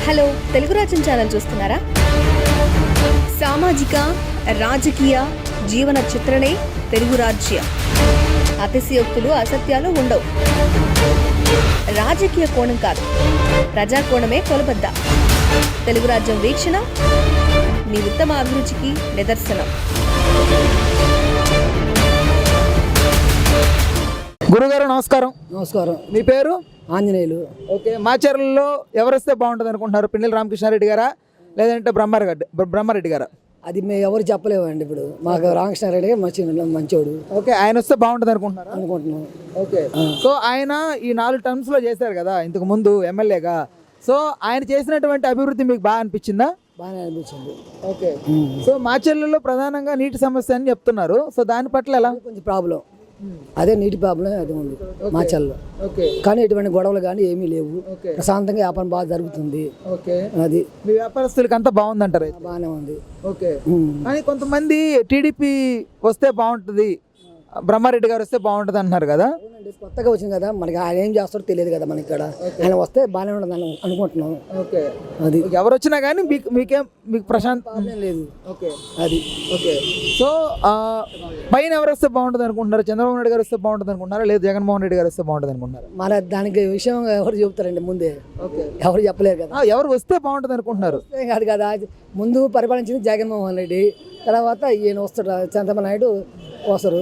Hello, Telugu రాజ్యం channel చూస్తున్నారా? సామాజిక రాజకీయ జీవన చిత్రణే తెలుగు రాజ్యం. అతిశయోక్తులు అసత్యాలు ఉండవు. రాజకీయ కోణం కాదు, ప్రజా కోణమే కొలబద్ద. తెలుగు రాజ్యం వీక్షణ మీ ఉత్తమ అభిరుచికి నిదర్శనం. గురుగారు నమస్కారం. నమస్కారం. మీ పేరు? ఆంజనేయులు. ఓకే, మాచర్లలో ఎవరు వస్తే బాగుంటుంది అనుకుంటున్నారు? పిన్నెల రామకృష్ణారెడ్డి గారా లేదంటే బ్రహ్మారెడ్డి గారా? అది మేము ఎవరు చెప్పలేమండి. ఇప్పుడు మాకు రామకృష్ణారెడ్డి మంచోడు. ఓకే, ఆయన వస్తే బాగుంటుంది అనుకుంటున్నారా? అనుకుంటున్నాం. ఓకే, సో ఆయన ఈ 4 టర్మ్స్ లో చేశారు కదా ఇంతకు ముందు ఎమ్మెల్యేగా. సో ఆయన చేసినటువంటి అభివృద్ధి మీకు బాగా అనిపించిందా? బాగానే అనిపించింది. ఓకే, సో మాచర్లలో ప్రధానంగా నీటి సమస్య అని చెప్తున్నారు. సో దాని పట్ల ఎలా? కొంచెం ప్రాబ్లం, అదే నీటి ప్రాబ్లం అది ఉంది మాచల్లో. ఓకే, కానీ ఎటువంటి గొడవలు కానీ ఏమీ లేవు. ఓకే, ప్రశాంతంగా వ్యాపారం బాగా జరుగుతుంది. ఓకే, అది మీ వ్యాపారస్తులకి అంతా బాగుందంటారు అయితే? బాగానే ఉంది. ఓకే, కానీ కొంతమంది టీడీపీ వస్తే బాగుంటుంది, బ్రహ్మారెడ్డి గారు వస్తే బాగుంటుంది అంటున్నారు కదా. కొత్తగా వచ్చింది కదా, మనకి ఆయన ఏం చేస్తారో తెలియదు కదా మనకి. ఇక్కడ ఆయన వస్తే బాగానే ఉండదు అనుకుంటున్నాం. ఓకే, అది ఎవరు వచ్చినా కానీ మీకు ప్రశాంత్ ప్రాబ్లం లేదు. ఓకే, అది ఓకే. సో పైన ఎవరు వస్తే బాగుంటుంది అనుకుంటున్నారు? చంద్రబాబు నాయుడు గారు వస్తే బాగుంటుంది అనుకుంటున్నారా లేదు జగన్మోహన్ రెడ్డి గారు వస్తే బాగుంటుంది అనుకుంటున్నారు? మన దానికి విషయం ఎవరు చెబుతారండి ముందే? ఓకే, ఎవరు చెప్పలేరు కదా. ఎవరు వస్తే బాగుంటుంది అనుకుంటున్నారు? ఏం కాదు కదా, ముందు పరిపాలించింది జగన్మోహన్ రెడ్డి, తర్వాత ఈయన వస్తాడు చంద్రబాబు నాయుడు వస్తారు.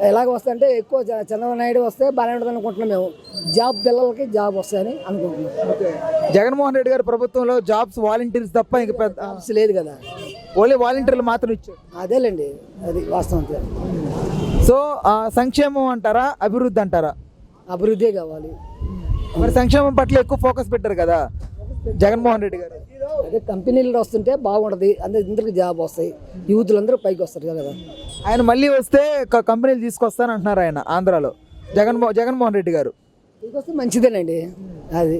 ఎలాగ వస్తాయంటే ఎక్కువ చంద్రబాబు నాయుడు వస్తే బాగానే ఉంటుంది అనుకుంటున్నాం మేము. జాబ్ పిల్లలకి జాబ్ వస్తాయని అనుకుంటున్నాం. ఓకే, జగన్మోహన్ రెడ్డి గారి ప్రభుత్వంలో జాబ్స్ వాలంటీర్స్ తప్ప ఇంకా పెద్ద జాబ్స్ లేదు కదా, ఓన్లీ వాలంటీర్లు మాత్రం ఇచ్చారు. అదేలేండి, అది వాస్తవం. సో సంక్షేమం అంటారా అభివృద్ధి అంటారా? అభివృద్ధి కావాలి. మరి సంక్షేమం పట్ల ఎక్కువ ఫోకస్ పెట్టారు కదా జగన్మోహన్ రెడ్డి గారు. అదే కంపెనీలు వస్తుంటే బాగుంటుంది, అందరికి జాబ్ వస్తాయి, యూత్లందరూ పైకి వస్తారు కదా. ఆయన మళ్ళీ వస్తే కంపెనీలు తీసుకొస్తాను అంటున్నారు ఆయన ఆంధ్రాలో జగన్మోహన్ రెడ్డి గారు. తీసుకొస్తే మంచిదేనండి, అది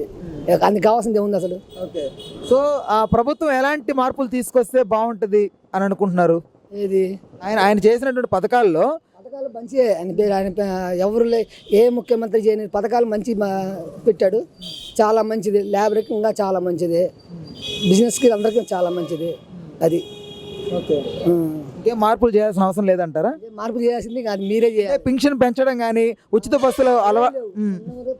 అందుకు కావాల్సింది ఏముంది అసలు. ఓకే, సో ఆ ప్రభుత్వం ఎలాంటి మార్పులు తీసుకొస్తే బాగుంటుంది అని అనుకుంటున్నారు? ఏది ఆయన చేసినటువంటి పథకాల్లో పథకాలు మంచిగా ఆయన ఎవరు ఏ ముఖ్యమంత్రి చేయని పథకాలు మంచి పెట్టాడు. చాలా మంచిది, లేబర్కి ఇంకా చాలా మంచిది, బిజినెస్కి అందరికీ చాలా మంచిది. అది ఓకే, ఇంకేం మార్పులు చేయాల్సిన అవసరం లేదంటారా? మార్పు చేయాల్సింది అది మీరే చేయాలి. పింఛన్ పెంచడం కానీ ఉచిత బస్సులు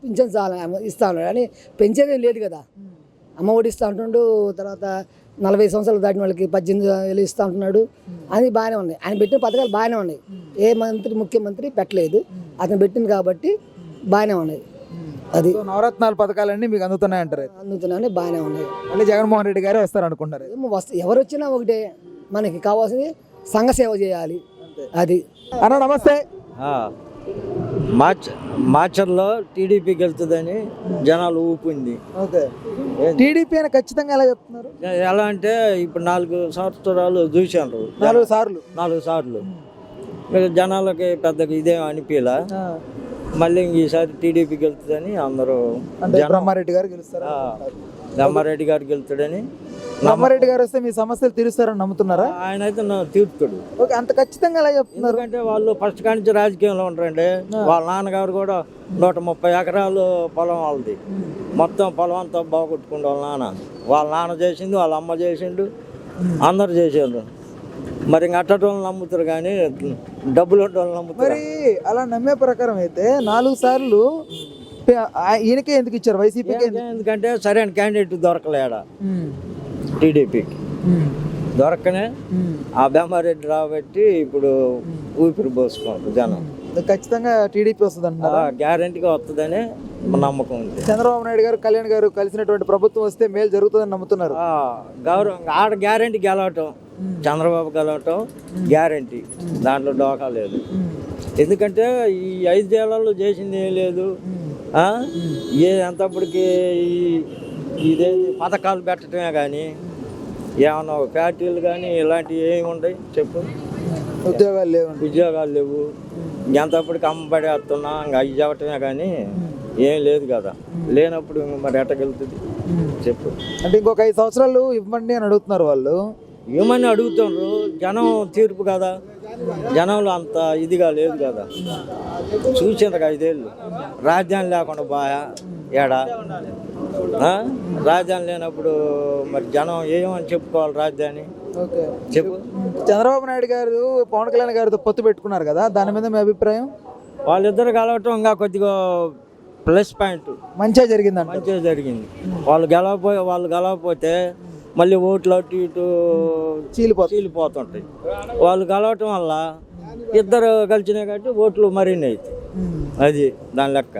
పింఛన్ చాలా ఇస్తా ఉన్నాడు కానీ పెంచేది లేదు కదా. అమ్మ ఒడి ఇస్తా ఉంటుండు, తర్వాత 40 సంవత్సరాలు దాటిన వాళ్ళకి 18,000 ఇస్తా ఉంటున్నాడు. అది బాగానే ఉన్నాయి, ఆయన పెట్టిన పథకాలు బాగానే ఉన్నాయి. ఏ ముఖ్యమంత్రి పెట్టలేదు, అతను పెట్టింది కాబట్టి బాగానే ఉన్నాయి. అది నవరత్నాల పథకాలన్నీ మీకు అందుతున్నాయి అంటారు? అందుతున్నాయి, బాగానే ఉన్నాయి. మళ్ళీ జగన్మోహన్ రెడ్డి గారే వస్తారు అనుకుంటారు? ఎవరు వచ్చినా ఒకటే, మనకి కావాల్సింది సంఘ సేవ చేయాలి. అది అన్న నమస్తే. మాచర్లో టీడీపీకి వెళ్తుందని జనాలు ఊపింది. ఓకే, టీడీపీ అని ఖచ్చితంగా ఎలా చెప్తున్నారు? ఎలా అంటే ఇప్పుడు 4 సంవత్సరాలు చూశారు, 4 సార్లు జనాలకి పెద్దగా ఇదేం అనిపించలా. మళ్ళీ ఈసారి టీడీపీకి వెళ్తుందని అందరూ బ్రహ్మారెడ్డి గారు గెలుస్తారా? బ్రహ్మారెడ్డి గారికి వెళ్తాడని. బ్రహ్మారెడ్డి గారు వస్తే మీ సమస్యలు తీరుస్తారని నమ్ముతున్నారా? ఆయన అయితే తీర్చుతాడు. ఓకే, అంత ఖచ్చితంగా ఎలా చెప్తున్నారు? ఎందుకంటే వాళ్ళు ఫస్ట్ కానించి రాజకీయంలో ఉంటారండి. వాళ్ళ నాన్నగారు కూడా 130 ఎకరాలు పొలం వాళ్ళది, మొత్తం పొలం అంతా బాగొట్టుకుండు వాళ్ళ నాన్న చేసిండు, వాళ్ళ అమ్మ చేసిండు, అందరు చేసిండ్రు. మరి ఇంక అట్టటోళ్ళు నమ్ముతారు కానీ డబ్బులు వాళ్ళు నమ్ముతారు. మరి అలా నమ్మే ప్రకారం అయితే 4 సార్లు ఈయనకే ఎందుకు ఇచ్చారు? వైసీపీకి ఎందుకంటే సరైన క్యాండిడేట్ దొరకలేడా టీడీపీకి. దొరకనే ఆ బ్రహ్మారెడ్డి రాబట్టి ఇప్పుడు ఊపిరి పోసుకోండి జనం. ఖచ్చితంగా టీడీపీ వస్తుంది అంటారా? గ్యారంటీగా వస్తుందని నమ్మకం ఉంది. చంద్రబాబు నాయుడు గారు కళ్యాణ్ గారు కలిసినటువంటి ప్రభుత్వం వస్తే మేలు జరుగుతుందని నమ్ముతున్నారు. గౌరవం ఆడ గ్యారంటీ గెలవటం, చంద్రబాబు గెలవటం గ్యారంటీ, దాంట్లో డోకా లేదు. ఎందుకంటే ఈ 5 ఏళ్లలో చేసింది ఏం లేదు. ఎంతప్పటికి ఇదేంటి పథకాలు పెట్టడమే కానీ ఏమన్నా ఫ్యాక్టరీలు కానీ ఇలాంటివి ఏమి ఉన్నాయి చెప్పు? ఉద్యోగాలు లేవు. ఎంతప్పటికి అమ్మబడి వస్తున్నా ఇంకా అవి చెప్పటమే కానీ ఏం లేదు కదా. లేనప్పుడు మరి ఎట్టగెళ్తుంది చెప్పు? అంటే ఇంకొక 5 సంవత్సరాలు ఇవ్వండి అని అడుగుతున్నారు వాళ్ళు. ఏమని అడుగుతున్నారు, జనం తీర్పు కదా. జనంలో అంత ఇదిగా లేదు కదా. చూసిండ్రు 5 ఏళ్ళు రాజధాని లేకుండా బాగా ఏడా ఆ? రాజధాని లేనప్పుడు మరి జనం ఏమని చెప్పుకోవాలి రాజధాని ఓకే. చెప్పు. చంద్రబాబు నాయుడు గారు పవన్ కళ్యాణ్ గారితో పొత్తు పెట్టుకున్నారు కదా, దాని మీద మీ అభిప్రాయం? వాళ్ళిద్దరు కలవటం ఇంకా కొద్దిగా ప్లస్ పాయింట్, మంచిగా జరిగిందంట. మంచిగా జరిగింది. వాళ్ళు గెలవకపోతే మళ్ళీ ఓట్లు అటు ఇటు చీలిపోతుంటాయి. వాళ్ళు కలవటం వల్ల ఇద్దరు కలిసినాయి కాబట్టి ఓట్లు మరిన్ని అవుతాయి. అది దాని లెక్క.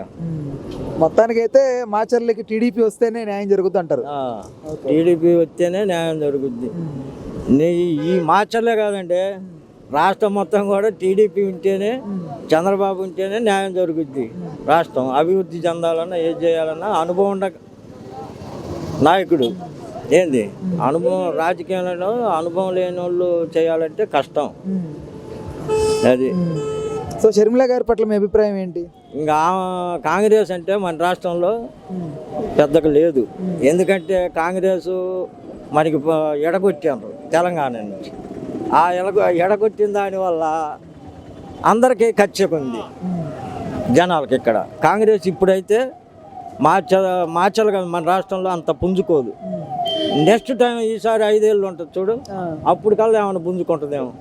మొత్తానికైతే మాచర్లకి టీడీపీ వస్తేనే న్యాయం జరుగుతుంది అంటారు. టీడీపీ వస్తేనే న్యాయం జరుగుద్ది. ఈ మాచర్లే కాదండి, రాష్ట్రం మొత్తం కూడా టీడీపీ ఉంటేనే, చంద్రబాబు ఉంటేనే న్యాయం జరుగుద్ది. రాష్ట్రం అభివృద్ధి చెందాలన్నా ఏది చేయాలన్నా అనుభవం ఉండ నాయకుడు ఏంది అనుభవం, రాజకీయాలలో అనుభవం లేని వాళ్ళు చేయాలంటే కష్టం. అది సో షర్మిల గారి పట్ల మీ అభిప్రాయం ఏంటి? ఇంకా కాంగ్రెస్ అంటే మన రాష్ట్రంలో పెద్దగా లేదు. ఎందుకంటే కాంగ్రెస్ మనకి ఎడగొట్టారు తెలంగాణ నుంచి. ఆ ఎడగొట్టిన దానివల్ల అందరికీ ఖర్చుకు ఉంది జనాలకి. ఇక్కడ కాంగ్రెస్ ఇప్పుడైతే మార్చాలి కదా, మన రాష్ట్రంలో అంత పుంజుకోదు. నెక్స్ట్ టైం ఈసారి 5 ఏళ్ళు ఉంటుంది చూడు, అప్పుడు కల్లా ఏమైనా పుంజుకుంటుందేమో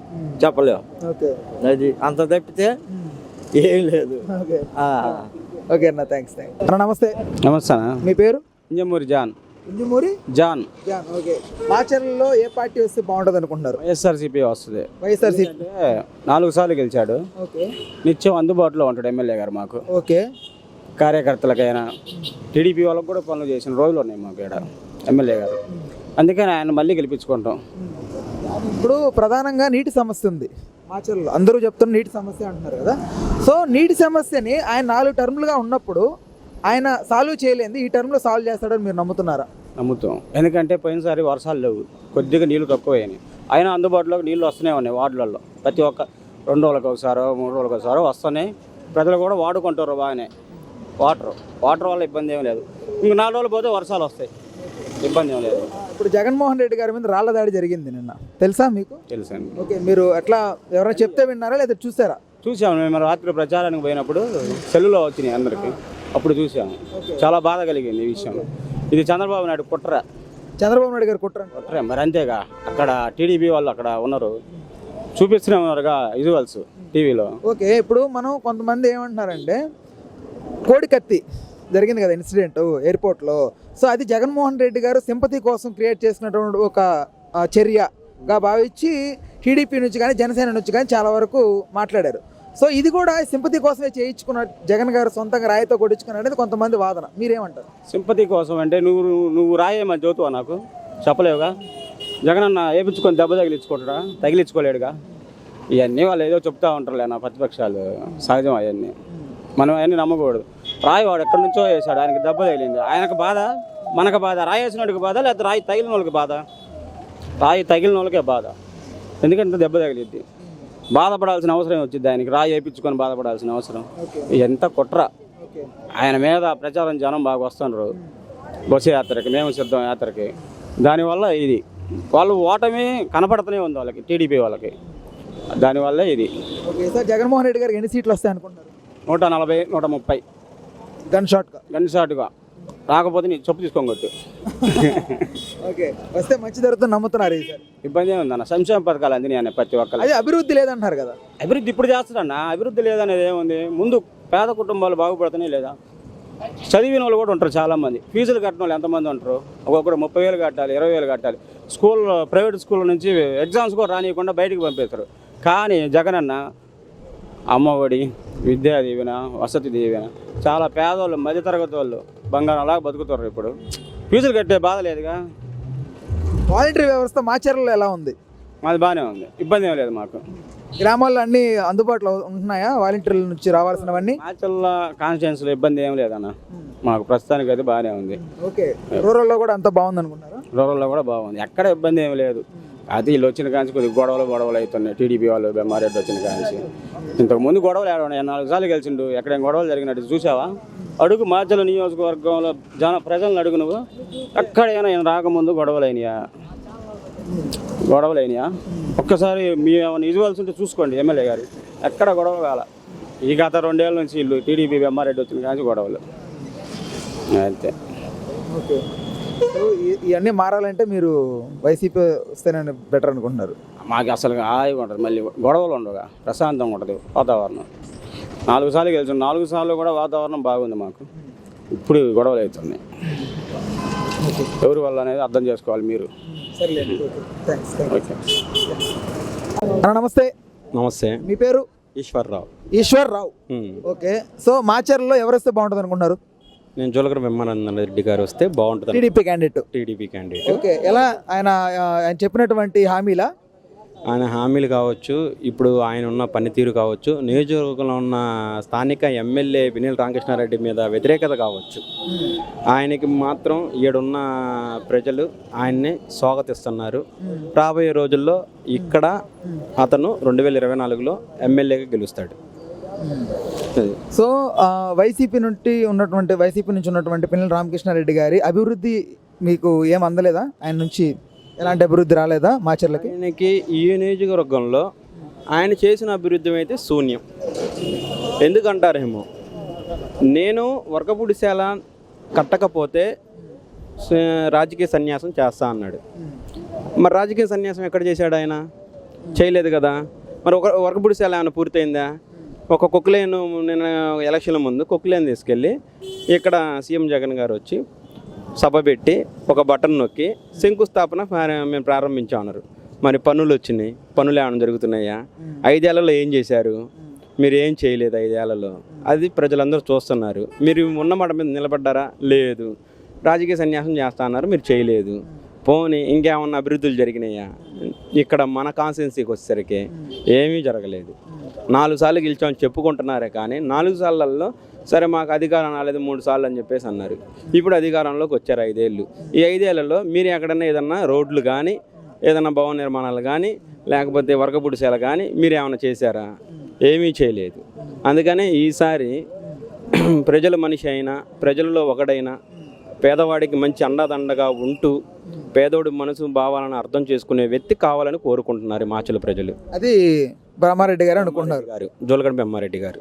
చెప్పలేము. అది అంత తప్పితే ఏం లేదు. ఓకే అన్న, థ్యాంక్స్. నమస్తే. నమస్తే. మీ పేరు? Injamuri John. Injamuri John. Okay. మాచర్లలో ఏ పార్టీ వస్తే బాగుంటుంది అనుకుంటున్నారు? వైఎస్ఆర్సీపీ వస్తుంది. వైఎస్ఆర్సీపీ అంటే 4 సార్లు గెలిచాడు. ఓకే. నిత్యం అందుబాటులో ఉంటాడు ఎమ్మెల్యే గారు మాకు. ఓకే. కార్యకర్తలకైనా టీడీపీ వాళ్ళకు కూడా పనులు చేసిన రోజులు ఉన్నాయి మాకు ఇక్కడ ఎమ్మెల్యే గారు. అందుకని ఆయన మళ్ళీ గెలిపించుకుంటాం. ఇప్పుడు ప్రధానంగా నీటి సమస్య ఉంది మాచర్లలో. అందరూ చెప్తున్న నీటి సమస్య అంటున్నారు కదా. సో నీటి సమస్యని ఆయన 4 టర్ములుగా ఉన్నప్పుడు ఆయన సాల్వ్ చేయలేదు, ఈ టర్మ్లో సాల్వ్ చేస్తాడని మీరు నమ్ముతున్నారా? నమ్ముతాం. ఎందుకంటే పోయినసారి వర్షాలు లేవు, కొద్దిగా నీళ్లు తక్కువయ్యాయి. అయినా అందుబాటులోకి నీళ్ళు వస్తూనే ఉన్నాయి వార్డులలో. ప్రతి ఒక్క 2 రోజులకు ఒకసారో 3 రోజులకు ఒకసారో వస్తున్నాయి. ప్రజలు కూడా వాడుకుంటారు బాగానే. వాటర్ వల్ల ఇబ్బంది ఏం లేదు. ఇంక 4 రోజులు పోతే వర్షాలు వస్తాయి, ఇబ్బంది ఏం లేదు. ఇప్పుడు జగన్మోహన్ రెడ్డి గారి మీద రాళ్ల దాడి జరిగింది నిన్న, తెలుసా మీకు? తెలుసండి. ఓకే. మీరు ఎట్లా ఎవరైనా చెప్తే విన్నారా లేదా చూసారా? చూసాము. మేము రాత్రి ప్రచారానికి పోయినప్పుడు సెల్లులో వచ్చినాయి అందరికి, అప్పుడు చూసాము. చాలా బాధ కలిగింది ఈ విషయం. ఇది చంద్రబాబు నాయుడు కుట్ర. చంద్రబాబు నాయుడు గారు కుట్రే మరి, అంతేగా. అక్కడ టీడీపీ వాళ్ళు అక్కడ ఉన్నారు, చూపిస్తూనే ఉన్నారుగా విజువల్స్ టీవీలో. ఓకే. ఇప్పుడు మనం కొంతమంది ఏమంటున్నారంటే కోడికత్తి జరిగింది కదా ఇన్సిడెంట్ ఎయిర్పోర్ట్లో. సో అది జగన్మోహన్ రెడ్డి గారు సింపతి కోసం క్రియేట్ చేసినటువంటి ఒక చర్యగా భావించి టీడీపీ నుంచి కానీ జనసేన నుంచి కానీ చాలా వరకు మాట్లాడారు. సో ఇది కూడా సింపతి కోసమే చేయించుకున్న జగన్ గారు సొంతంగా రాయితో కొట్టించుకున్నారు అనేది కొంతమంది వాదన. మీరేమంటారు? సింపతి కోసం అంటే నువ్వు రాయేమని చదువుతావా? నాకు చెప్పలేవుగా. జగన్ అన్న వేయించుకొని దెబ్బ తగిలించుకోలేడుగా. ఇవన్నీ వాళ్ళు ఏదో చెప్తా ఉంటారులే నా ప్రతిపక్షాలు, సహజం అవన్నీ. మనం అవన్నీ నమ్మకూడదు. రాయి వాడు ఎక్కడి నుంచో వేసాడు, ఆయనకి దెబ్బ తగిలింది, ఆయనకు బాధ, మనకు బాధ. రాయి వేసినోడికి బాధ, లేకపోతే రాయి తగిలిన వాళ్ళకి బాధ? రాయి తగిలిన వాళ్ళకే బాధ, ఎందుకంటే దెబ్బ తగిలిద్ది. బాధపడాల్సిన అవసరం వచ్చింది ఆయనకి, రాయి వేయించుకొని బాధపడాల్సిన అవసరం. ఎంత కుట్ర. ఆయన మీద ప్రచారం జనం బాగా వస్తున్నారు బస్సు యాత్రకి, మేము సిద్ధం యాత్రకి. దానివల్ల ఇది వాళ్ళు ఓటమి కనపడుతూనే ఉంది వాళ్ళకి, టీడీపీ వాళ్ళకి. దానివల్ల ఇది. Okay sir. జగన్మోహన్ రెడ్డి గారికి ఎన్ని సీట్లు వస్తాయి అనుకుంటారు? 140, 130. గన్ షాట్గా రాకపోతే నీ చెప్పు తీసుకొని కొట్టు. ఓకే. వస్తే మంచి జరుగుతుంది నమ్ముతున్నారు. ఇబ్బంది ఏముందన్న, సంక్షేమ పథకాలు అందినాయి ప్రతి ఒక్కరు. అదే అభివృద్ధి లేదంటారు కదా. అభివృద్ధి ఇప్పుడు చేస్తాడన్న. అభివృద్ధి లేదనేది ఏముంది? ముందు పేద కుటుంబాలు బాగుపడుతున్నాయి లేదా? చదివిన వాళ్ళు కూడా ఉంటారు చాలామంది. ఫీజులు కట్టిన వాళ్ళు ఎంతమంది ఉంటారు? ఒక్కొక్కరు 30,000 కట్టాలి, 20,000 కట్టాలి. ప్రైవేట్ స్కూల్ నుంచి ఎగ్జామ్స్ కూడా రానియకుండా బయటికి పంపిస్తారు. కానీ జగన్ అన్న అమ్మఒడి, విద్యా దీవెన, వసతి దీవెన, చాలా పేదవాళ్ళు, మధ్యతరగతి వాళ్ళు బంగారం అలాగా బతుకుతారు. ఇప్పుడు ఫీజులు కట్టే బాధ లేదుగా. వాలంటరీ వ్యవస్థ మాచర్లలో ఎలా ఉంది? మాది బాగానే ఉంది, ఇబ్బంది ఏం లేదు మాకు. గ్రామాల్లో అన్ని అందుబాటులో ఉంటున్నాయా వాలంటీర్ల నుంచి రావాల్సినవన్నీ? మాచర్ల కాన్స్టిట్యున్సీలో ఇబ్బంది ఏం లేదన్న, మాకు ప్రస్తుతానికి అయితే బాగానే ఉంది. ఓకే. రూరల్లో కూడా అంత బాగుంది అనుకుంటారా? రూరల్లో కూడా బాగుంది, ఎక్కడ ఇబ్బంది ఏమి లేదు. అది వీళ్ళు వచ్చిన కాంచి కొద్దిగా గొడవలు అవుతున్నాయి. టీడీపీ వాళ్ళు బెమ్మారెడ్డి వచ్చిన కాంచి ఇంతకుముందు గొడవలు ఏడఉన్నాయి. 4 సార్లు గెలిచిండు, ఎక్కడేం గొడవలు జరిగినట్టు చూసావా? అడుగు మాచర్ల నియోజకవర్గంలో ప్రజలను అడుగు నువ్వు, ఎక్కడైనా ఆయన రాకముందు గొడవలు అయినాయా? ఒక్కసారి మీ ఏమైనా విజువల్స్ ఉంటే చూసుకోండి. ఎమ్మెల్యే గారు ఎక్కడ గొడవ కాల. ఈ గత 2 ఏళ్ళ నుంచి వీళ్ళు టీడీపీ బెమ్మారెడ్డి వచ్చిన కాంచి గొడవలు అంతే. ఓకే. సో ఇవన్నీ మారాలంటే మీరు వైసీపీ వస్తేనే బెటర్ అనుకుంటున్నారు. మాకు అసలు హాయిగా ఉంటుంది, మళ్ళీ గొడవలు ఉండవుగా, ప్రశాంతంగా ఉంటుంది వాతావరణం. 4 సార్లు గెలిచాం, 4 సార్లు కూడా వాతావరణం బాగుంది మాకు. ఇప్పుడు గొడవలు అవుతున్నాయి. ఎవరి వల్ల అనేది అర్థం చేసుకోవాలి మీరు. ఓకే. నమస్తే. నమస్తే. మీ పేరు? ఈశ్వర్రావు. ఈశ్వర్రావు. ఓకే. సో మాచర్లో ఎవరు వస్తే బాగుంటుంది అనుకుంటున్నారు? నేను జోలకర బ్రహ్మానంద రెడ్డి గారు వస్తే బాగుంటుంది. TDP candidate. TDP candidate. Okay. ఎలా ఆయన చెప్పినటువంటి హామీలా? ఆయన హామీలు కావచ్చు, ఇప్పుడు ఆయన ఉన్న పనితీరు కావచ్చు, నియోజకవర్గంలో ఉన్న స్థానిక ఎమ్మెల్యే పిన్నెల్లి రామకృష్ణారెడ్డి మీద వ్యతిరేకత కావచ్చు, ఆయనకి మాత్రం ఈడున్న ప్రజలు ఆయన్ని స్వాగతిస్తున్నారు. రాబోయే రోజుల్లో ఇక్కడ అతను 2024లో ఎమ్మెల్యేగా గెలుస్తాడు. సో వైసీపీ నుంచి ఉన్నటువంటి పిన్నెల్లి రామకృష్ణారెడ్డి గారి అభివృద్ధి మీకు ఏం అందలేదా? ఆయన నుంచి ఎలాంటి అభివృద్ధి రాలేదా మాచర్లకి? ఆయనకి ఈ నియోజకవర్గంలో ఆయన చేసిన అభివృద్ధి అయితే శూన్యం. ఎందుకంటారేమో, నేను వర్గపుడిశాల కట్టకపోతే రాజకీయ సన్యాసం చేస్తా అన్నాడు. మరి రాజకీయ సన్యాసం ఎక్కడ చేశాడు ఆయన? చేయలేదు కదా. మరి వర్గపుడిశాల ఏమైనా పూర్తయిందా? ఒక కొక్లేను నేను ఎలక్షన్ల ముందు కొక్లేను తీసుకెళ్ళి ఇక్కడ సీఎం జగన్ గారు వచ్చి సభ పెట్టి ఒక బటన్ నొక్కి శంకుస్థాపన మేము ప్రారంభించామన్నారు. మరి పన్నులు వచ్చినాయి, పన్నులు ఏమైనా జరుగుతున్నాయా? 5 ఏళ్లలో ఏం చేశారు? మీరు ఏం చేయలేదు 5 ఏళ్లలో. అది ప్రజలందరూ చూస్తున్నారు. మీరు ఉన్న మాట మీద నిలబడ్డారా? లేదు. రాజకీయ సన్యాసం చేస్తా అన్నారు, మీరు చేయలేదు. పోనీ ఇంకేమన్నా అభివృద్ధులు జరిగినాయా? ఇక్కడ మన కాన్స్టిట్యున్సీకి వచ్చేసరికి ఏమీ జరగలేదు. 4 సార్లు గెలిచామని చెప్పుకుంటున్నారే కానీ 4 సార్లలో సరే మాకు అధికారం రాలేదు 3 సార్లు అని చెప్పేసి అన్నారు. ఇప్పుడు అధికారంలోకి వచ్చారు 5 ఏళ్ళు. ఈ 5 ఏళ్లలో మీరు ఎక్కడన్నా ఏదన్నా రోడ్లు కానీ, ఏదన్నా భవన నిర్మాణాలు కానీ, లేకపోతే వర్గపుడిశాల కానీ మీరు ఏమైనా చేశారా? ఏమీ చేయలేదు. అందుకనే ఈసారి ప్రజల మనిషి అయినా, ప్రజలలో ఒకడైనా, పేదవాడికి మంచి అండదండగా ఉంటూ పేదోడి మనసు భావాలను అర్థం చేసుకునే వ్యక్తి కావాలని కోరుకుంటున్నారు మాచల ప్రజలు. అది బ్రహ్మారెడ్డి గారు అనుకుంటున్నారు. జోలగడ బ్రహ్మారెడ్డి గారు.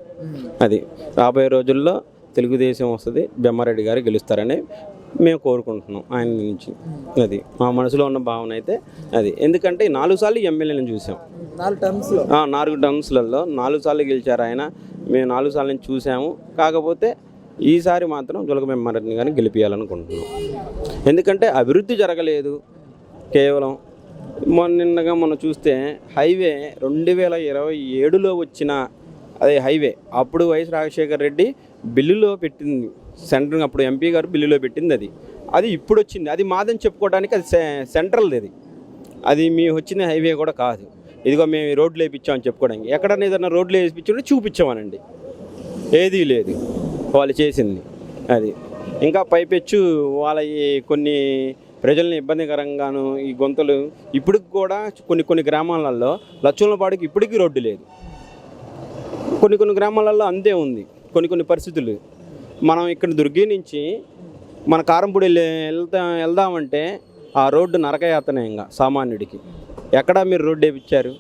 అది రాబోయే రోజుల్లో తెలుగుదేశం వస్తుంది, బ్రహ్మారెడ్డి గారు గెలుస్తారని మేము కోరుకుంటున్నాం ఆయన నుంచి. అది మా మనసులో ఉన్న భావన అయితే అది. ఎందుకంటే 4 సార్లు ఎమ్మెల్యేలను చూసాం. 4 టర్మ్స్లలో 4 సార్లు గెలిచారు ఆయన. మేము 4 సార్లు నుంచి చూసాము. కాకపోతే ఈసారి మాత్రం జోలగడ బ్రహ్మారెడ్డి గారిని గెలిపించాలనుకుంటున్నాం. ఎందుకంటే అభివృద్ధి జరగలేదు. కేవలం మొన్న చూస్తే హైవే 2027లో వచ్చిన అదే హైవే అప్పుడు వైఎస్ రాజశేఖర రెడ్డి బిల్లులో పెట్టింది. సెంటర్ అప్పుడు ఎంపీ గారు బిల్లులో పెట్టింది. అది ఇప్పుడు వచ్చింది. అది మాదని చెప్పుకోవడానికి అది సెంట్రల్ది. అది మేము వచ్చిన హైవే కూడా కాదు. ఇదిగో మేము ఈ రోడ్లు వేయించామని చెప్పుకోవడానికి. ఎక్కడన్నా ఏదన్నా రోడ్లు వేయించుకుంటే చూపించామనండి. ఏదీ లేదు వాళ్ళు చేసింది. అది ఇంకా పైపెచ్చు వాళ్ళ ఈ కొన్ని ప్రజల్ని ఇబ్బందికరంగాను ఈ గొంతులు ఇప్పటికి కూడా కొన్ని గ్రామాలలో లచ్చలపాడికి ఇప్పటికీ రోడ్డు లేదు. కొన్ని గ్రామాలలో అంతే ఉంది. కొన్ని పరిస్థితులు. మనం ఇక్కడ దుర్గి నుంచి మన కారంపూడి వెళ్దామంటే ఆ రోడ్డు నరకయాతనే ఇంకా సామాన్యుడికి. ఎక్కడా మీరు రోడ్డు వేయించారు?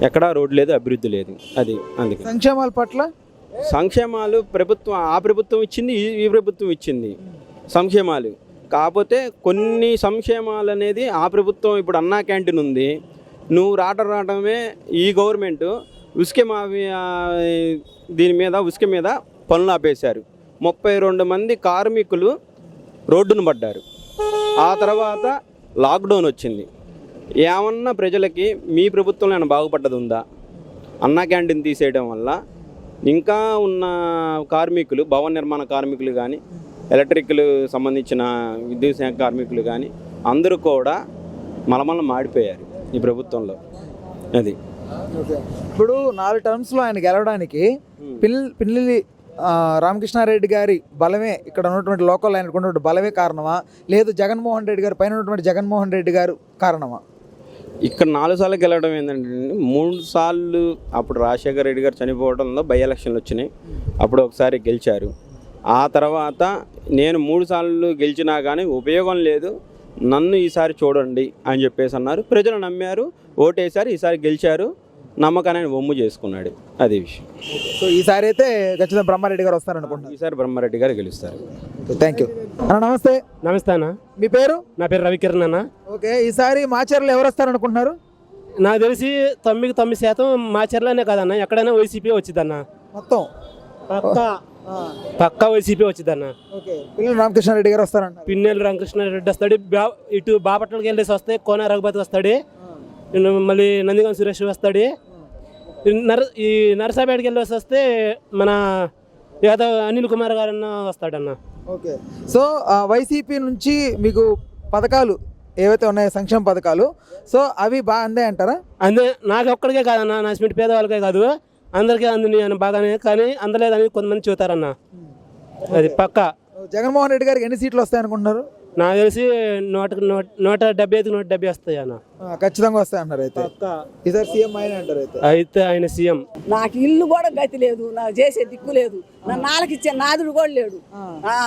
ఎక్కడా రోడ్డు లేదు, అభివృద్ధి లేదు. అది అందుకే సంక్షేమాల పట్ల సంక్షేమాలు ప్రభుత్వం ఆ ప్రభుత్వం ఇచ్చింది, ఈ ప్రభుత్వం ఇచ్చింది సంక్షేమాలు. కాకపోతే కొన్ని సంక్షేమాలు అనేది ఆ ప్రభుత్వం ఇప్పుడు అన్నా క్యాంటీన్ ఉంది. నువ్వు రావడమే ఈ గవర్నమెంట్ ఉసుక దీని మీద ఉసుక మీద పనులు ఆపేశారు. 32 మంది కార్మికులు రోడ్డును పడ్డారు. ఆ తర్వాత లాక్డౌన్ వచ్చింది. ఏమన్నా ప్రజలకి మీ ప్రభుత్వంలో ఏమైనా బాగుపడ్డది ఉందా? అన్నా క్యాంటీన్ తీసేయడం వల్ల ఇంకా ఉన్న కార్మికులు, భవన నిర్మాణ కార్మికులు కానీ, ఎలక్ట్రికల్ సంబంధించిన విద్యుత్ శాఖ కార్మికులు కానీ అందరూ కూడా మలమల మాడిపోయారు ఈ ప్రభుత్వంలో. అది ఇప్పుడు 4 టర్మ్స్లో ఆయన గెలవడానికి పిన్నెల్లి రామకృష్ణారెడ్డి గారి బలమే, ఇక్కడ ఉన్నటువంటి లోకల్ ఆయనకు ఉన్నటువంటి బలమే కారణమా, లేదు జగన్మోహన్ రెడ్డి గారు పైన ఉన్నటువంటి జగన్మోహన్ రెడ్డి గారు కారణమా? ఇక్కడ 4 సార్లు గెలవడం ఏంటంటే 3 సార్లు అప్పుడు రాజశేఖర రెడ్డి గారు చనిపోవడంలో బై ఎలక్షన్లు వచ్చినాయి. అప్పుడు ఒకసారి గెలిచారు. ఆ తర్వాత నేను 3 సార్లు గెలిచినా కానీ ఉపయోగం లేదు, నన్ను ఈసారి చూడండి అని చెప్పేసి అన్నారు. ప్రజలు నమ్మారు, ఓటేశారు, ఈసారి గెలిచారు. నమ్మకాన్ని ఆయన ఒమ్ము చేసుకున్నాడు. అదే విషయం. సో ఈసారి అయితే ఖచ్చితంగా బ్రహ్మారెడ్డి గారు వస్తారనుకుంటున్నారు. ఈసారి బ్రహ్మారెడ్డి గారు గెలుస్తారు. థ్యాంక్ యూ అన్న. నమస్తే. నమస్తే అన్న. మీ పేరు? నా పేరు రవికిరణ్ అన్న. ఓకే, ఈసారి మాచర్లో ఎవరు వస్తారనుకుంటున్నారు? నాకు తెలిసి 99% మాచర్లనే కాదన్న, ఎక్కడైనా వైసీపీ వచ్చిందన్న. మొత్తం పక్కా వైసీపీ వచ్చిందన్న. ఓకే, పిల్లల రామకృష్ణారెడ్డి గారు వస్తారంట. పిన్నెల్లి రామకృష్ణారెడ్డి వస్తాడు, ఇటు బాపట్లకి వెళ్ళేసి వస్తే కోన రఘుపతి వస్తాడు, మళ్ళీ నందిగం సురేష్ వస్తాడు, ఈ నరసాపేటకి వెళ్ళేసి వస్తే మన యాదవ్ అనిల్ కుమార్ గారు వస్తాడన్న. ఓకే, సో వైసీపీ నుంచి మీకు పథకాలు ఏవైతే ఉన్నాయో సంక్షేమ పథకాలు, సో అవి బాగా అందాయంటారా? అందే, నాకు ఒక్కడికే కాదన్న, నా స్మిట్ పేదవాళ్ళకే కాదు, అందరికీ అందినాయి బాగానే, కానీ అందలేదని కొంతమంది చూతారన్న. అది పక్కా. జగన్మోహన్ రెడ్డి గారికి ఎన్ని సీట్లు వస్తాయి అనుకుంటున్నారు? నాకు తెలిసి 175 వస్తాయి అన్న. ఖచ్చితంగా వస్తాయి అంటారు. అయితే ఈసారి సీఎం ఆయన అంటారు. అయితే ఆయన సీఎం. నాకు ఇల్లు కూడా గతి లేదు, నాకు చేసే దిక్కు లేదు, నా నాలుగు ఇచ్చే నాదుడు కూడా లేడు.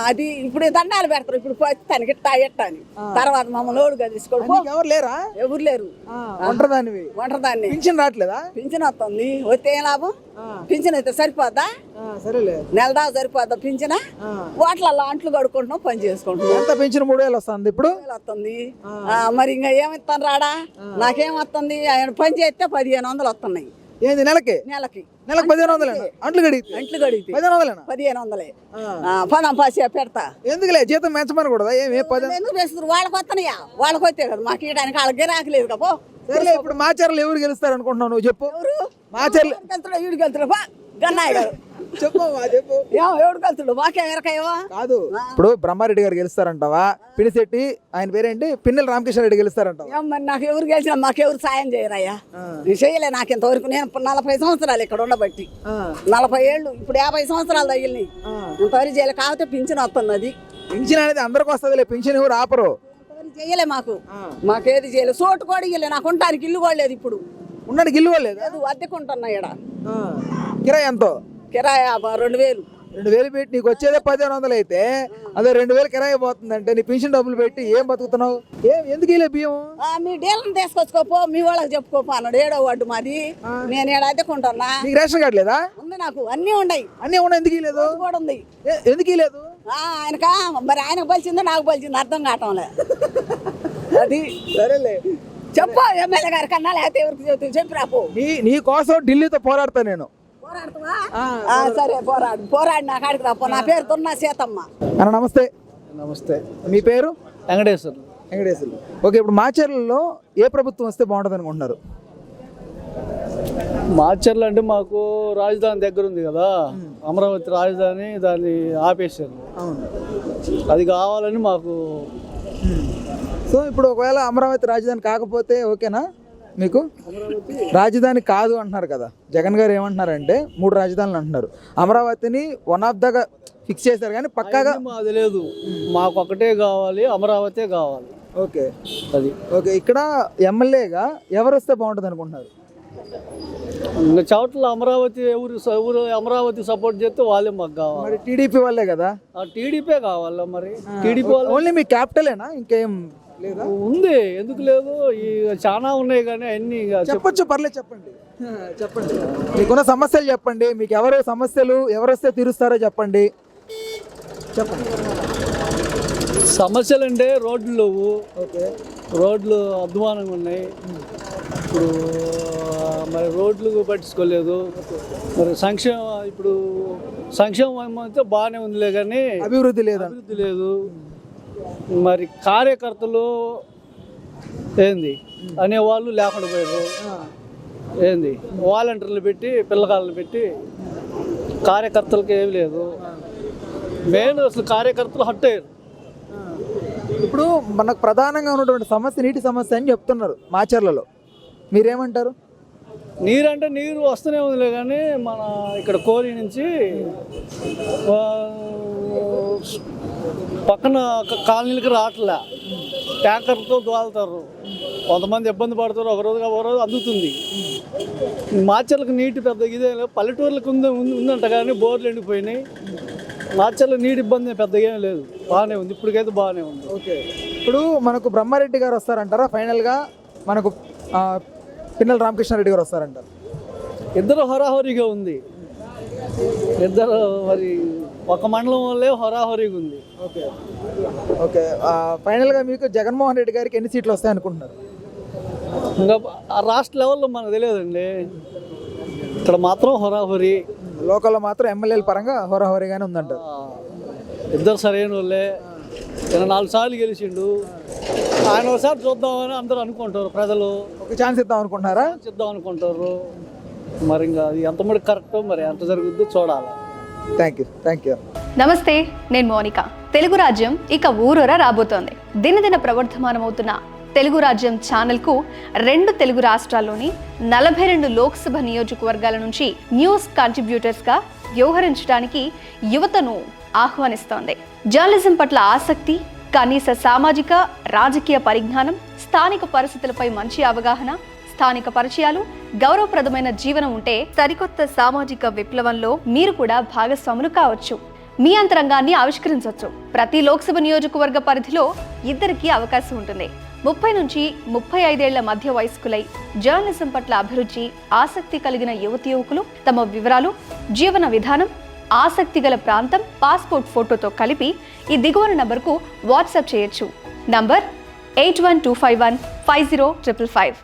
అది ఇప్పుడు దండాలు పెడతారు, ఇప్పుడు తనకి ఇట్టా అని తర్వాత మమ్మల్ని ఓడుగా తీసుకోడు. ఎవరు లేరా? ఎవరు లేరు. ఒంటరిదాన్ని. పింఛన్ రావట్లేదా? పింఛన్ వస్తుంది, వస్తే ఏం లాభం? పింఛన్ అయితే సరిపోద్దా? సరేలే, నెల దాకా సరిపోద్దా పింఛన? వాటిలలో అంట్లు కడుక్కుంటున్నాం, పని చేసుకుంటున్నాం. ఎంత పింఛన్? 3000 వస్తుంది ఇప్పుడు. వస్తుంది మరి ఇంకా ఏమిస్తాను రాడా? నాకేం వస్తుంది? ఆయన పని చేస్తే 1500 వస్తున్నాయి. ఏంది నెలకి? నెలకి 1500. అంట్లు కడిగితే 1500. పదం పాసి పెడతా. ఎందుకులే, జీతం పెంచమని కూడా ఎందుకు వేస్తున్నారు? వాళ్ళకి వస్తున్నాయా? వాళ్ళకి వస్తే కదా మాకు ఇవ్వడానికి. వాళ్ళకి గిరాకీ లేదు కదా. సరే, ఇప్పుడు మాచర్లు ఎవరు గెలుస్తారు అనుకుంటున్నావు నువ్వు? చెప్పు. మాచర్లు ఈడికి వెళ్తాడు గన్నయ్య గారు. చెప్పు. ఎవడు కలుతుడు? మాకే ఎరకాయవా కాదు. ఇప్పుడు బ్రహ్మారెడ్డి గారు గెలుస్తారంటావా? పినిశెట్టి ఆయన పేరేంటి, పిన్నెల రామకృష్ణారెడ్డి గెలుస్తారంటావా? మరి నాకు ఎవరు గెలిచినా మాకెవరు సాయం చేయరయ్యా. నేను చేయలే. నాకు ఇంతవరకు నేను 40 సంవత్సరాలు ఇక్కడ ఉండబట్టి, 40 ఏళ్ళు, ఇప్పుడు 50 సంవత్సరాలు తగిలినాయి. ఇంతవరకు చేయలే. కాకపోతే పింఛన్ వస్తున్నది. పింఛన్ అనేది అందరికి వస్తుంది. పింఛన్ ఎవరు ఆపరు. చేయలే. మాకేది చేయలేదు. సోటు కూడా ఇయ్యలే. నాకు ఉండడానికి ఇల్లు కూడా లేదు. ఇప్పుడు ఉండడానికి ఇల్లు కూడా లేదు. అద్దెకుంటున్నా ఇక్కడ. కిరాయి ఎంతో? కిరాయి 2000. 2000 పెట్టి నీకు వచ్చేదే 1500 అయితే అదే 2000 కిరాయి పోతుందంటే నీ పెన్షన్ డబ్బులు పెట్టి ఏం బతుకుతున్నావు? ఎందుకు ఇలా బియ్యం? మీ డీలర్ని తీసుకొచ్చుకోపో, మీ వాళ్ళకి చెప్పుకోపో అన్నాడు. 7వ వార్డు మాది. నేను ఏడు అద్దెకుంటున్నా. నీకు రేషన్ కార్డు లేదా? ఉంది. నాకు అన్నీ ఉన్నాయి. అన్నీ ఉన్నాయి. ఎందుకు లేదు? కూడా ఉంది. ఎందుకు లేదు? ఆయనకా మరి ఆయనకు పలిచిందో నాకు పలిచింది అర్థం కావటంలే. అది సరేలే, చెప్పు ఎమ్మెల్యే గారి కన్నా, లేకపోతే ఎవరికి చెప్పి రాపో. నీ కోసం ఢిల్లీతో పోరాడతా నేను. సరే, పోరాడు నా కాడికి రాపో. నా పేరు తున్నా సీతమ్మ. అన్న నమస్తే. నమస్తే. మీ పేరు? వెంకటేశ్వర్లు. ఓకే, ఇప్పుడు మాచర్లలో ఏ ప్రభుత్వం వస్తే బాగుంటుంది అనుకుంటున్నారు? మాచర్లు అంటే మాకు రాజధాని దగ్గర ఉంది కదా, అమరావతి రాజధాని, దాన్ని ఆపేశారు. అది కావాలని మాకు. సో ఇప్పుడు ఒకవేళ అమరావతి రాజధాని కాకపోతే ఓకేనా మీకు? రాజధాని కాదు అంటున్నారు కదా జగన్ గారు. ఏమంటున్నారంటే 3 రాజధానులు అంటున్నారు. అమరావతిని వన్ ఆఫ్ ద ఫిక్స్ చేశారు, కానీ పక్కాగా మాది లేదు. మాకు ఒకటే కావాలి, అమరావతి కావాలి. ఓకే, అది ఓకే. ఇక్కడ ఎమ్మెల్యేగా ఎవరు వస్తే బాగుంటుంది అనుకుంటున్నారు? ఇంకా చోట్ల అమరావతి ఎవరు అమరావతి సపోర్ట్ చేస్తే వాళ్ళే మాకు కావాలి. మరి టీడీపీ వాళ్ళే కదా? టీడీపీ కావాలా? మరి టీడీపీ వాళ్ళు ఓన్లీ మీ క్యాపిటలేనా? ఇంకేం లేదా? ఉంది. ఎందుకు లేదు? ఈ చాలా ఉన్నాయి, కానీ అన్ని చెప్పొచ్చు. పర్లేదు, చెప్పండి. మీకున్న సమస్యలు చెప్పండి. మీకు ఎవరు సమస్యలు ఎవరు వస్తే తీరుస్తారో చెప్పండి. సమస్యలు అంటే రోడ్లు లేవు. ఓకే, రోడ్లు అధ్వానంగా ఉన్నాయి. ఇప్పుడు మరి రోడ్లు పట్టించుకోలేదు. మరి సంక్షేమం అయితే బాగానే ఉందిలే, కానీ అభివృద్ధి లేదు. మరి కార్యకర్తలు ఏంది అనేవాళ్ళు లేకుండా పోయారు. ఏంది వాలంటీర్లు పెట్టి, పిల్లకాయలను పెట్టి, కార్యకర్తలకు ఏమి లేదు. మెయిన్ అసలు కార్యకర్తలు హట్ అయ్యారు. ఇప్పుడు మనకు ప్రధానంగా ఉన్నటువంటి సమస్య నీటి సమస్య అని చెప్తున్నారు మాచర్లలో. మీరేమంటారు? నీరు వస్తూనే ఉందిలే, కానీ మన ఇక్కడ కోరి నుంచి పక్కన కాలనీలకి రావట్లే. ట్యాంకర్తో దోలుతారు. కొంతమంది ఇబ్బంది పడతారు. ఒక రోజు అందుతుంది. మాచర్లకు నీటి పెద్ద ఇదే పల్లెటూర్లకు ఉందంట, కానీ బోర్లు ఎండిపోయినాయి. మాచర్ల నీటి ఇబ్బంది పెద్దగా ఏం లేదు, బాగానే ఉంది. ఇప్పటికైతే బాగానే ఉంది. ఓకే, ఇప్పుడు మనకు బ్రహ్మారెడ్డి గారు వస్తారంటారా? ఫైనల్గా మనకు పిన్నెల రామకృష్ణారెడ్డి గారు వస్తారంటారు? ఇద్దరు హోరాహోరీగా ఉంది. ఇద్దరు మరి ఒక మండలం వల్లే హోరాహోరీగా ఉంది. ఓకే ఓకే ఫైనల్గా మీకు జగన్మోహన్ రెడ్డి గారికి ఎన్ని సీట్లు వస్తాయి అనుకుంటున్నారు? ఇంకా ఆ రాష్ట్ర లెవెల్లో మనకు తెలియదండి. ఇక్కడ మాత్రం హోరాహోరీ. లోకల్లో మాత్రం ఎమ్మెల్యేల పరంగా హోరాహోరీగానే ఉందంటారు. ఇద్దరు సరైన వాళ్ళే. 4 సార్లు గెలిచిండు. ఆయన ఒకసారి చూద్దామని అందరూ అనుకుంటారు. ప్రజలు ఒక ఛాన్స్ ఇద్దాం అనుకుంటున్నారా? చూద్దాం అనుకుంటారు. మరి ఇంకా అది ఎంతమంది కరెక్టో మరి ఎంత జరుగుద్దో చూడాలి. Thank you. నమస్తే, నేను మోనిక. తెలుగు రాజ్యం ఇక ఊరూరా రాబోతోంది. దినదిన ప్రవర్ధమానమవుతున్న తెలుగు రాజ్యం ఛానల్కు 2 తెలుగు రాష్ట్రాల్లోని 42 లోక్సభ నియోజకవర్గాల నుంచి న్యూస్ కంట్రిబ్యూటర్స్గా వ్యవహరించడానికి యువతను ఆహ్వానిస్తోంది. జర్నలిజం పట్ల ఆసక్తి, కనీస సామాజిక రాజకీయ పరిజ్ఞానం, స్థానిక పరిస్థితులపై మంచి అవగాహన, స్థానిక పరిచయాలు, గౌరవప్రదమైన జీవనం ఉంటే సరికొత్త సామాజిక విప్లవంలో మీరు కూడా భాగస్వాములు కావచ్చు. మీ అంతరంగాన్ని ఆవిష్కరించవచ్చు. ప్రతి లోక్సభ నియోజకవర్గ పరిధిలో 2కి అవకాశం ఉంటుంది. 30 నుంచి 35 ఏళ్ల మధ్య వయస్కులై జర్నలిజం పట్ల అభిరుచి, ఆసక్తి కలిగిన యువతి యువకులు తమ వివరాలు, జీవన విధానం, ఆసక్తి గల ప్రాంతం, పాస్పోర్ట్ ఫోటోతో కలిపి ఈ దిగువన నంబర్కు వాట్సాప్ చేయొచ్చు. నంబర్ 8125150555.